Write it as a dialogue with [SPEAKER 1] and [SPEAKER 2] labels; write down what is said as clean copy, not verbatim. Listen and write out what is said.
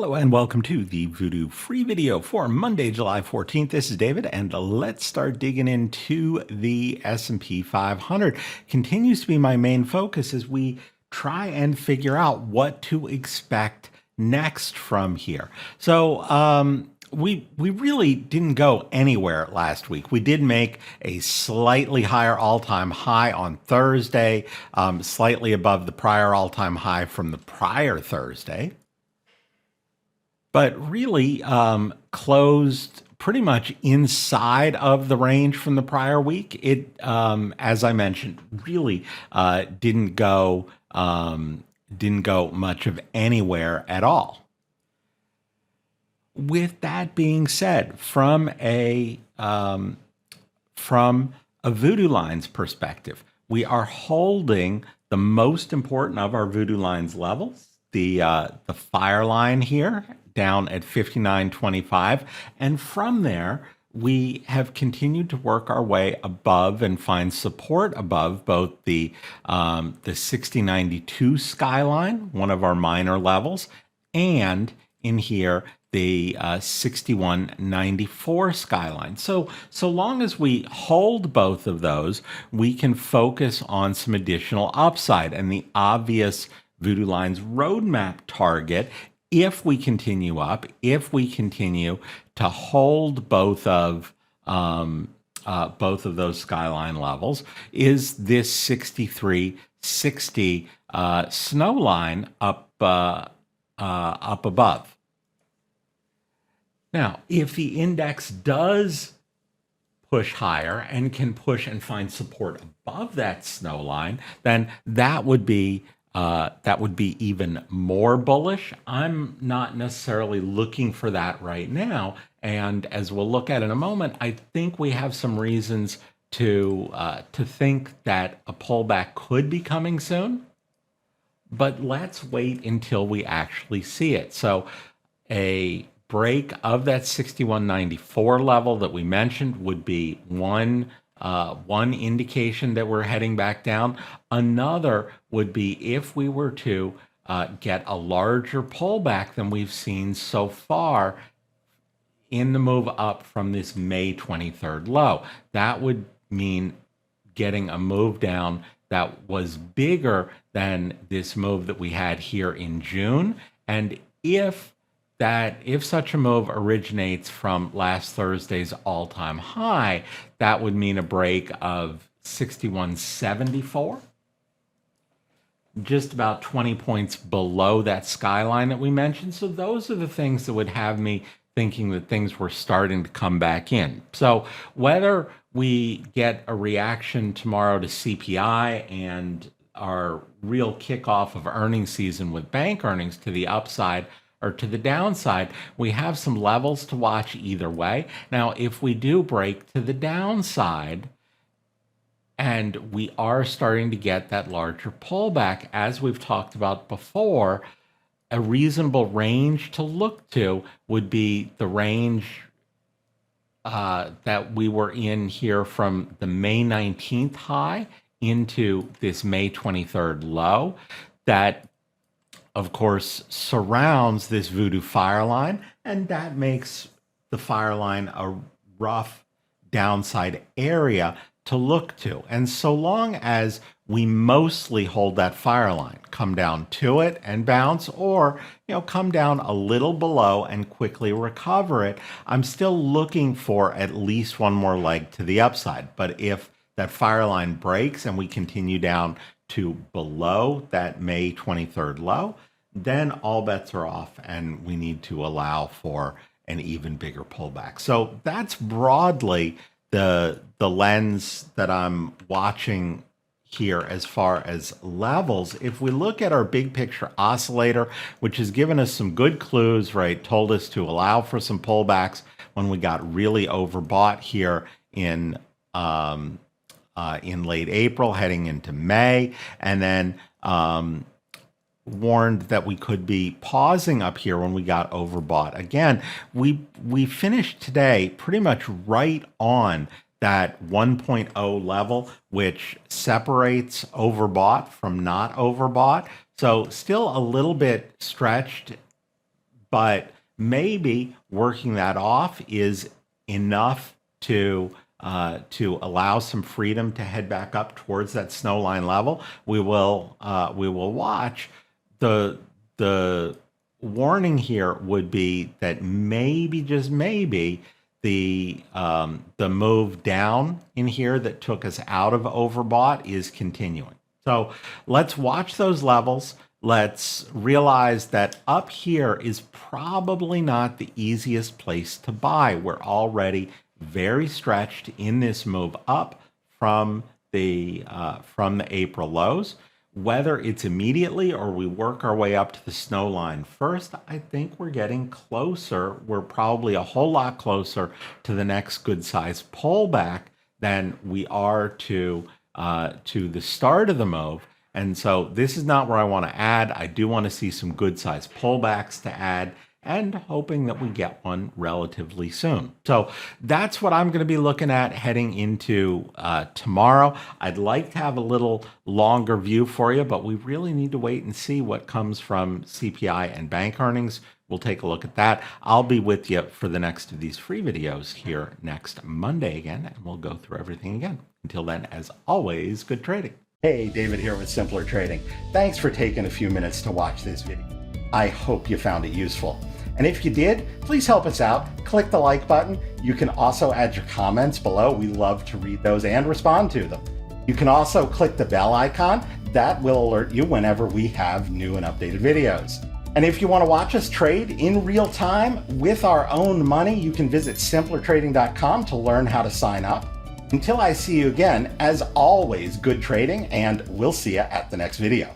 [SPEAKER 1] Hello and welcome to the Voodoo free video for Monday, July 14th. This is David, and let's start digging into the S&P 500. Continues to be my main focus as we try and figure out what to expect next from here. So we really didn't go anywhere last week. We did make a slightly higher all-time high on Thursday, slightly above the prior all-time high from the prior Thursday, but really closed pretty much inside of the range from the prior week. It, as I mentioned, really didn't go much of anywhere at all. With that being said, from a Voodoo Lines perspective, we are holding the most important of our Voodoo Lines levels, the fire line here down at 59.25, and from there we have continued to work our way above and find support above both the 60.92 skyline, one of our minor levels, and in here the 61.94 skyline. So long as we hold both of those, we can focus on some additional upside. And the obvious Voodoo Lines roadmap target, if we continue up, if we continue to hold both of those skyline levels, is this 63.60 snow line up above. Now, if the index does push higher and can push and find support above that snow line, then that would be even more bullish. I'm not necessarily looking for that right now, and as we'll look at in a moment, I think we have some reasons to think that a pullback could be coming soon. But let's wait until we actually see it. So a break of that 61.94 level that we mentioned would be one indication that we're heading back down. Another would be if we were to get a larger pullback than we've seen so far in the move up from this May 23rd low. That would mean getting a move down that was bigger than this move that we had here in June. And if such a move originates from last Thursday's all-time high, that would mean a break of 61.74, just about 20 points below that skyline that we mentioned. So those are the things that would have me thinking that things were starting to come back in. So whether we get a reaction tomorrow to CPI and our real kickoff of earnings season with bank earnings to the upside or to the downside, we have some levels to watch either way. Now, if we do break to the downside and we are starting to get that larger pullback, as we've talked about before, a reasonable range to look to would be the range that we were in here from the May 19th high into this May 23rd low. That, of course, surrounds this Voodoo fire line, and that makes the fire line a rough downside area to look to. And so long as we mostly hold that fire line, come down to it and bounce, or come down a little below and quickly recover it, I'm still looking for at least one more leg to the upside. But if that fire line breaks and we continue down to below that May 23rd low, then all bets are off and we need to allow for an even bigger pullback. So that's broadly the lens that I'm watching here as far as levels. If we look at our big picture oscillator, which has given us some good clues, right, told us to allow for some pullbacks when we got really overbought here in late April heading into May, and then warned that we could be pausing up here when we got overbought again. We finished today pretty much right on that 1.0 level, which separates overbought from not overbought. So still a little bit stretched but maybe working that off is enough to allow some freedom to head back up towards that snow line level. We will watch. The warning here would be that maybe, just maybe, the move down in here that took us out of overbought is continuing. So let's watch those levels. Let's realize that up here is probably not the easiest place to buy. We're already very stretched in this move up from the April lows. Whether it's immediately or we work our way up to the snow line first, I think we're getting closer. We're probably a whole lot closer to the next good size pullback than we are to the start of the move. And so this is not where I want to add. I do want to see some good size pullbacks to add, and hoping that we get one relatively soon. So that's what I'm going to be looking at heading into tomorrow. I'd like to have a little longer view for you, but we really need to wait and see what comes from CPI and bank earnings. We'll take a look at that. I'll be with you for the next of these free videos here next Monday again, and we'll go through everything again. Until then, as always, good trading.
[SPEAKER 2] Hey, David here with Simpler Trading. Thanks for taking a few minutes to watch this video. I hope you found it useful. And if you did, please help us out. Click the like button. You can also add your comments below. We love to read those and respond to them. You can also click the bell icon. That will alert you whenever we have new and updated videos. And if you want to watch us trade in real time with our own money, you can visit simplertrading.com to learn how to sign up. Until I see you again, as always, good trading, and we'll see you at the next video.